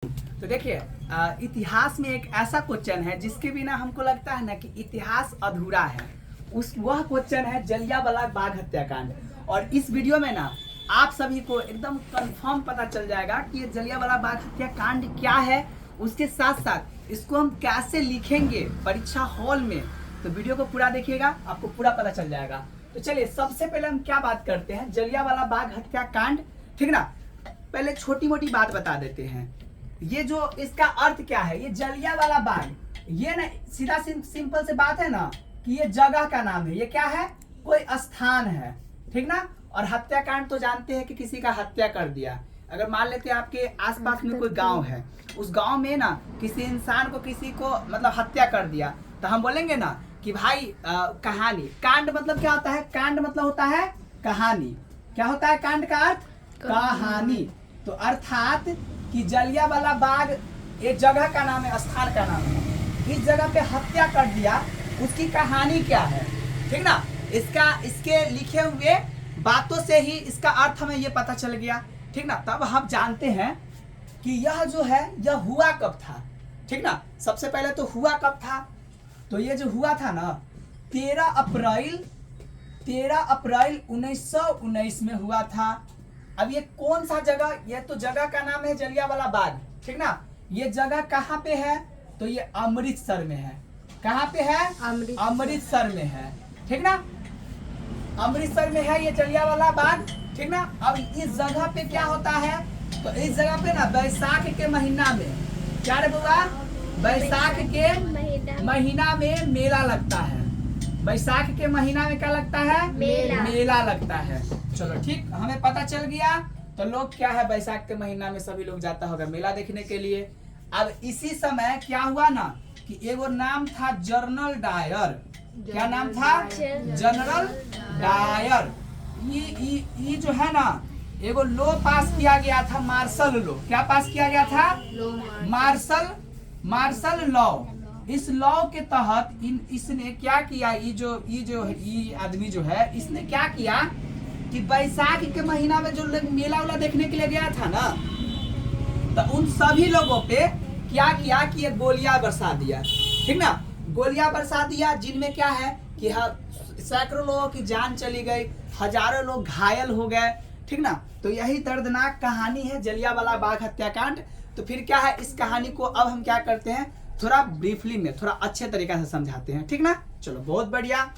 तो देखिए इतिहास में एक ऐसा क्वेश्चन है जिसके बिना हमको लगता है ना कि इतिहास अधूरा है। वह क्वेश्चन है जलियांवाला बाग हत्याकांड। और इस वीडियो में ना आप सभी को एकदम कंफर्म पता चल जाएगा कि ये जलियांवाला बाग हत्याकांड क्या है, उसके साथ साथ इसको हम कैसे लिखेंगे परीक्षा हॉल में। तो वीडियो को पूरा देखिएगा, आपको पूरा पता चल जाएगा। तो चलिए सबसे पहले हम क्या बात करते हैं, जलियांवाला बाग हत्याकांड, ठीक ना। पहले छोटी मोटी बात बता देते हैं। ये जो इसका अर्थ क्या है, ये जलियांवाला बाग, ये ना सीधा सिंपल से बात है ना कि ये जगह का नाम है। ये क्या है, कोई स्थान है, ठीक ना। और हत्याकांड तो जानते हैं कि किसी का हत्या कर दिया। अगर मान लेते हैं आपके आसपास में कोई गांव है, उस गांव में ना किसी इंसान को किसी को मतलब हत्या कर दिया, तो हम बोलेंगे ना कि भाई कहानी। कांड मतलब क्या होता है, कांड मतलब होता है कहानी। क्या होता है कांड का अर्थ, कहानी। तो अर्थात कि जलियांवाला बाग एक जगह का नाम है, स्थान का नाम है। इस जगह पे हत्या कर दिया, उसकी कहानी क्या है, ठीक ना। इसके लिखे हुए बातों से ही इसका अर्थ हमें ये पता चल गया, ठीक ना। तब हम जानते हैं कि यह जो है यह हुआ कब था, ठीक ना। सबसे पहले तो हुआ कब था, तो ये जो हुआ था ना 13 अप्रैल 1919 में हुआ था। अब ये कौन सा जगह, ये तो जगह का नाम है जलियांवाला बाग, ठीक ना। ये जगह कहाँ पे है, तो ये अमृतसर में है। कहाँ पे है, अमृतसर में है, ठीक ना। अमृतसर में है ये जलियांवाला बाग, ठीक ना। अब इस जगह पे क्या होता है, तो इस जगह पे ना बैसाख के महीना में, क्या रे बुआ, बैसाख के महीना में मेला लगता है। बैसाख के महीना में क्या लगता है, मेला लगता है। चलो ठीक, हमें पता चल गया। तो लोग क्या है, बैसाख के महीना में सभी लोग जाता होगा मेला देखने के लिए। अब इसी समय क्या हुआ ना कि एगो नाम था जनरल डायर। क्या नाम था, जनरल डायर। ये जो है ना एगो लॉ पास किया गया था, मार्शल लॉ। क्या पास किया गया था, मार्शल लॉ। इस लॉ के तहत इसने क्या किया, ये आदमी जो है इसने क्या किया कि बैसाख के महीना में जो लोग मेला वाला देखने के लिए गया था ना, तो उन सभी लोगों पे क्या किया कि ये गोलियां बरसा दिया, ठीक ना। गोलियां बरसा दिया जिनमें क्या है कि सैकड़ों लोगों की जान चली गई, हजारों लोग घायल हो गए, ठीक ना। तो यही दर्दनाक कहानी है जलियांवाला बाग हत्याकांड। तो फिर क्या है, इस कहानी को अब हम क्या करते हैं, थोड़ा ब्रीफली में थोड़ा अच्छे तरीके से समझाते हैं, ठीक ना। चलो बहुत बढ़िया।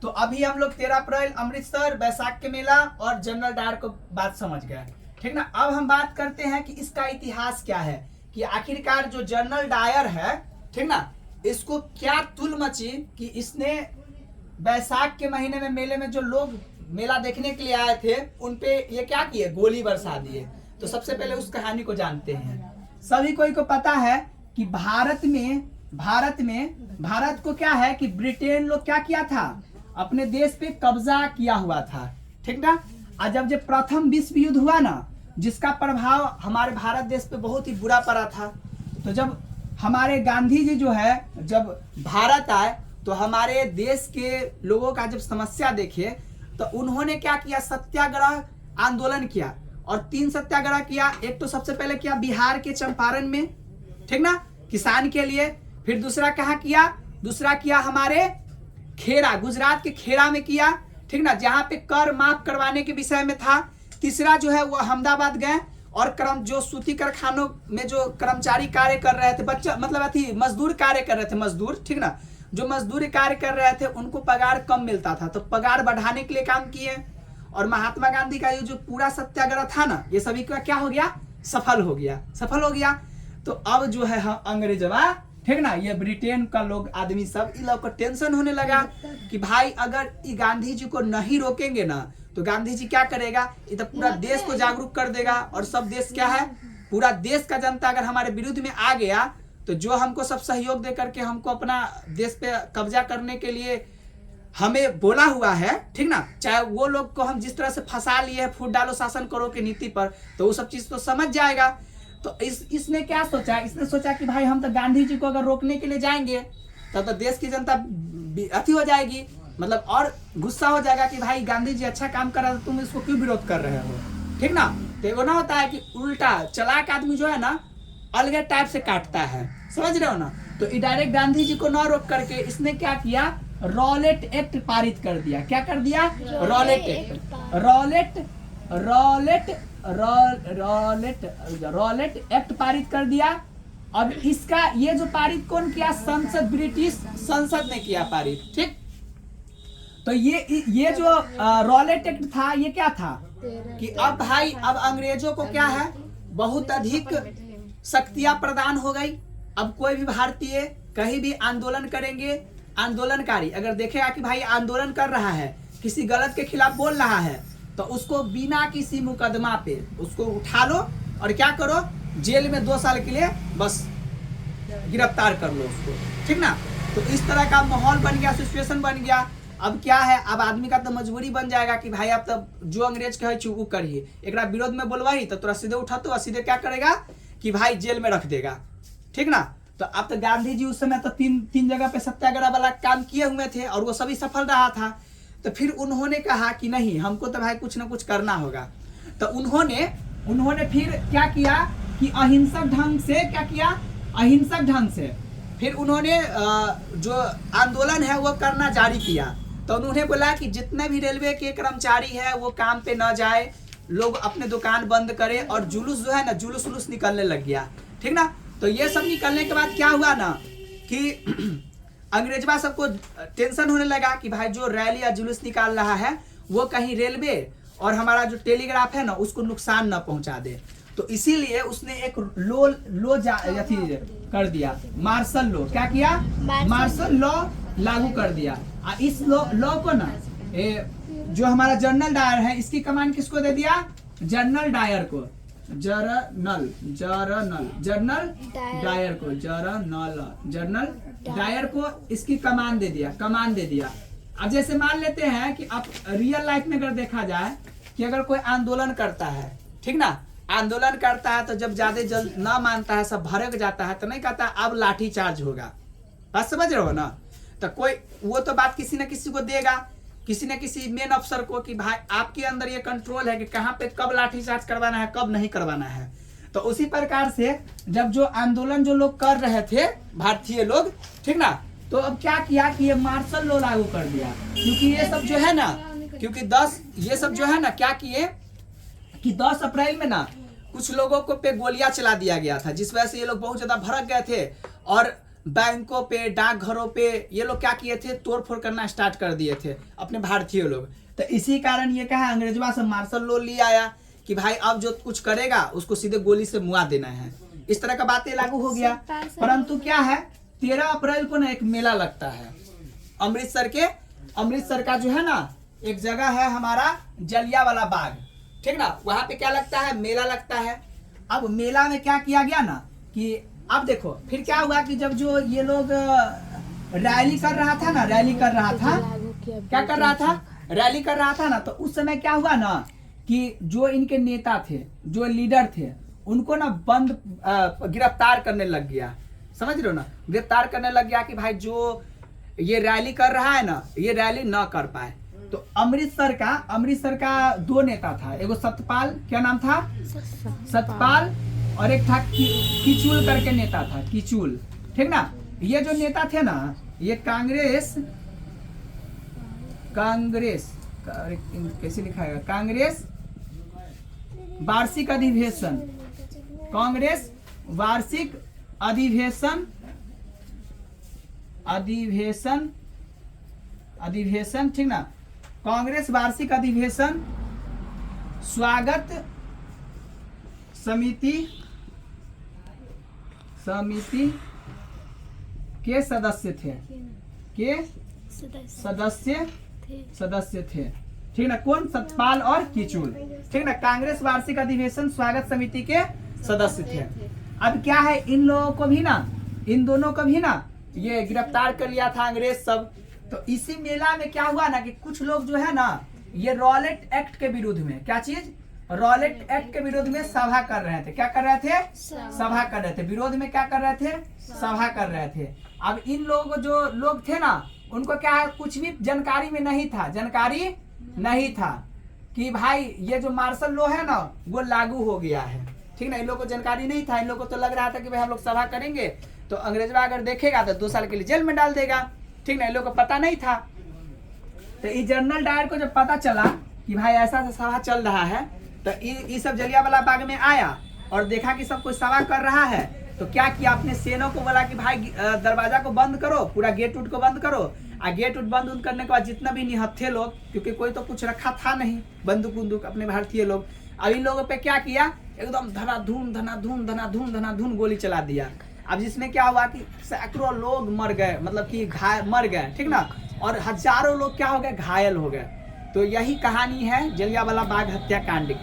तो अभी हम लोग 13 अप्रैल अमृतसर, बैसाख के मेला और जनरल डायर को बात समझ गए, ठीक ना। अब हम बात करते हैं कि इसका इतिहास क्या है, कि आखिरकार जो जनरल डायर है, ठीक ना, इसको क्या तुल मची कि इसने बैसाख के महीने में मेले में जो लोग मेला देखने के लिए आए थे उन पे ये क्या किए, गोली बरसा दिए। तो सबसे पहले उस कहानी को जानते हैं। सभी को पता है कि भारत को क्या है कि ब्रिटेन लोग क्या किया था, अपने देश पे कब्जा किया हुआ था, ठीक ना। और जब प्रथम विश्व युद्ध हुआ ना, जिसका प्रभाव हमारे भारत देश पे बहुत ही बुरा पड़ा था, तो जब हमारे गांधी जी जो है जब भारत आए तो हमारे देश के लोगों का जब समस्या देखे तो उन्होंने क्या किया, सत्याग्रह आंदोलन किया। और 3 सत्याग्रह किया। एक तो सबसे पहले किया बिहार के चंपारण में, ठीक ना, किसान के लिए। फिर दूसरा कहाँ किया, दूसरा किया हमारे खेड़ा, गुजरात के खेड़ा में किया, ठीक ना, जहाँ पे कर माफ करवाने के विषय में था। तीसरा जो है वो अहमदाबाद गए और जो सूती कारखानों में जो कर्मचारी कार्य कर रहे थे, बच्चा मतलब मजदूर कार्य कर रहे थे, मजदूर, ठीक ना, जो मजदूरी कार्य कर रहे थे उनको पगार कम मिलता था, तो पगार बढ़ाने के लिए काम किए। और महात्मा गांधी का ये जो पूरा सत्याग्रह था ना, ये सभी का क्या हो गया, सफल हो गया। तो अब जो है अंग्रेजवा, ठीक ना, ये ब्रिटेन का लोग आदमी सब इन लोग को टेंशन होने लगा कि भाई अगर ये गांधी जी को नहीं रोकेंगे ना तो गांधी जी क्या करेगा, ये तो पूरा देश को जागरूक कर देगा। और सब देश क्या है, पूरा देश का जनता अगर हमारे विरुद्ध में आ गया तो जो हमको सब सहयोग दे करके हमको अपना देश पे कब्जा करने के लिए हमें बोला हुआ है, ठीक ना, चाहे वो लोग को हम जिस तरह से फंसा लिए हैं फूट डालो शासन करो की नीति पर, तो वो सब चीज तो समझ जाएगा। तो इसने क्या सोचा, इसने सोचा कि भाई हम तो गांधी जी को अगर रोकने के लिए जाएंगे तब तो देश की जनता अति हो जाएगी, मतलब और गुस्सा हो जाएगा कि भाई गांधी जी अच्छा काम कर रहा था, तुम इसको क्यों विरोध कर रहे हो, ठीक ना। तो वो ना होता है कि उल्टा चालाक आदमी जो है ना अलग टाइप से काटता है, समझ रहे हो ना। तो इनडायरेक्ट गांधी जी को न रोक करके इसने क्या किया, रॉलेट एक्ट पारित कर दिया। क्या कर दिया, रॉलेट एक्ट। रॉलेट एक्ट पारित कर दिया। अब इसका ये जो पारित कौन किया, संसद, ब्रिटिश संसद ने किया पारित, ठीक। तो ये जो रॉलेट एक्ट था, ये क्या था कि अब भाई अब अंग्रेजों को क्या है, बहुत अधिक शक्तियां प्रदान हो गई। अब कोई भी भारतीय कहीं भी आंदोलन करेंगे, आंदोलनकारी अगर देखेगा कि भाई आंदोलन कर रहा है, किसी गलत के खिलाफ बोल रहा है, तो उसको बिना किसी मुकदमा पे उसको उठा लो और क्या करो, जेल में 2 साल के लिए बस गिरफ्तार कर लो उसको, ठीक ना। तो इस तरह का माहौल बन गया, सिचुएशन बन गया। अब क्या है, अब आदमी का तो मजबूरी बन जाएगा कि भाई अब तो जो अंग्रेज कहे छी वो करिए, एक विरोध में बोलवाही तो तोरा सीधे उठा, तो सीधे क्या करेगा कि भाई जेल में रख देगा, ठीक ना। तो अब तो गांधी जी उस समय तो तीन जगह पे सत्याग्रह वाला काम किए हुए थे और वो सभी सफल रहा था। तो फिर उन्होंने कहा कि नहीं, हमको तो भाई कुछ ना कुछ करना होगा। तो उन्होंने फिर क्या किया कि अहिंसक ढंग से क्या किया, अहिंसक ढंग से फिर उन्होंने जो आंदोलन है वो करना जारी किया। तो उन्होंने बोला कि जितने भी रेलवे के कर्मचारी है वो काम पे न जाए, लोग अपने दुकान बंद करे, और जुलूस जो है ना, जुलूस निकलने लग गया, ठीक ना। तो ये सब निकलने के बाद क्या हुआ ना कि अंग्रेजवा सबको टेंशन होने लगा कि भाई जो रैली या जुलूस निकाल रहा है वो कहीं रेलवे और हमारा जो टेलीग्राफ है ना उसको नुकसान न पहुंचा दे। तो इसीलिए उसने एक लो कर दिया, मार्शल लॉ। क्या किया, मार्शल लॉ लागू कर दिया। इस लॉ को ना जो हमारा जनरल डायर है, इसकी कमांड किसको दे दिया, जनरल डायर को, जनरल डायर को इसकी कमान दे दिया। अब जैसे मान लेते हैं कि अब रियल लाइफ में अगर देखा जाए कि अगर कोई आंदोलन करता है, ठीक ना, आंदोलन करता है तो जब ज्यादा जल्द ना मानता है, सब भड़क जाता है, तो नहीं कहता अब लाठी चार्ज होगा, बात समझ रहे हो ना। तो कोई वो तो बात किसी न किसी को देगा, किसी न किसी मेन अफसर को, कि भाई आपके अंदर ये कंट्रोल है कि कहाँ पे कब लाठी चार्ज करवाना है, कब नहीं करवाना है। तो उसी प्रकार से जब जो आंदोलन जो लोग कर रहे थे भारतीय लोग, ठीक ना, तो अब क्या किया कि ये मार्शल लॉ लागू कर दिया। क्योंकि ये सब जो है ना, ये सब जो है ना क्या किए कि 10 अप्रैल में ना कुछ लोगों को पे गोलियां चला दिया गया था, जिस वजह से ये लोग बहुत ज्यादा भड़क गए थे और बैंकों पे, डाकघरों पे ये लोग क्या किए थे, तोड़फोड़ करना स्टार्ट कर दिए थे अपने भारतीय लोग। तो इसी कारण ये कहा अंग्रेजवा से मार्शल लॉ ले आया कि भाई अब जो कुछ करेगा उसको सीधे गोली से मुआ देना है। इस तरह का बातें लागू हो गया। परंतु क्या है, 13 अप्रैल को ना एक मेला लगता है अमृतसर का जो है ना एक जगह है हमारा जलियांवाला बाग, ठीक ना, वहां पे क्या लगता है, मेला लगता है। अब मेला में क्या किया गया ना कि अब देखो फिर क्या हुआ कि जब जो ये लोग रैली कर रहा था ना, रैली कर रहा था ना, तो उस समय क्या हुआ ना कि जो इनके नेता थे, जो लीडर थे, उनको ना गिरफ्तार करने लग गया, समझ रहे हो ना, गिरफ्तार करने लग गया कि भाई जो ये रैली कर रहा है ना, ये रैली ना कर पाए। तो अमृतसर का 2 नेता था, एगो सतपाल, क्या नाम था, सतपाल, और एक था किचुल करके नेता था, किचुल, ठीक ना। ये जो नेता थे ना, ये कांग्रेस कैसे लिखा है, कांग्रेस वार्षिक अधिवेशन, ठीक ना, कांग्रेस वार्षिक अधिवेशन स्वागत समिति के सदस्य थे, ठीक ना, कौन, सतपाल और किचुल, ठीक ना, कांग्रेस वार्षिक अधिवेशन स्वागत समिति के सदस्य थे। अब क्या है, इन लोगों को भी ना, इन दोनों को भी ना ये गिरफ्तार कर लिया था अंग्रेज सब। तो इसी मेला में क्या हुआ ना कि कुछ लोग जो है ना ये रॉलेट एक्ट के विरुद्ध में, क्या चीज, रॉलेट एक्ट के विरोध में सभा कर रहे थे। क्या कर रहे थे, सभा कर रहे थे, विरोध में क्या कर रहे थे, सभा कर रहे थे। अब इन लोग जो लोग थे ना, उनको क्या है, कुछ भी जानकारी नहीं था कि भाई ये जो मार्शल लॉ है ना वो लागू हो गया है, ठीक ना, इन लोगों को जानकारी नहीं था, इन लोगों को तो लग रहा था कि भाई हम लोग सभा करेंगे तो अंग्रेजवा अगर देखेगा तो 2 साल के लिए जेल में डाल देगा, ठीक ना, इन लोगों को पता नहीं था। तो इस जनरल डायर को जब पता चला कि भाई ऐसा ऐसा सभा चल रहा है, तो ये सब जलियांवाला बाग में आया और देखा कि सब कोई सभा कर रहा है, तो क्या किया, अपने सेना को बोला कि भाई दरवाजा को बंद करो, पूरा गेट उट को बंद करो। गेट उट बंद करने के बाद जितना भी निहत्थे लोग, क्योंकि कोई तो कुछ रखा था नहीं, बंदूक बंदूक अपने भारतीय लोग, अब इन लोगों पे क्या किया, एकदम धनाधून गोली चला दिया। अब जिसमें क्या हुआ कि सैकड़ों लोग मर गए, मतलब कि मर गए, ठीक ना, और हजारों लोग क्या हो गए, घायल हो गए। तो यही कहानी है जलियांवाला बाग हत्याकांड की।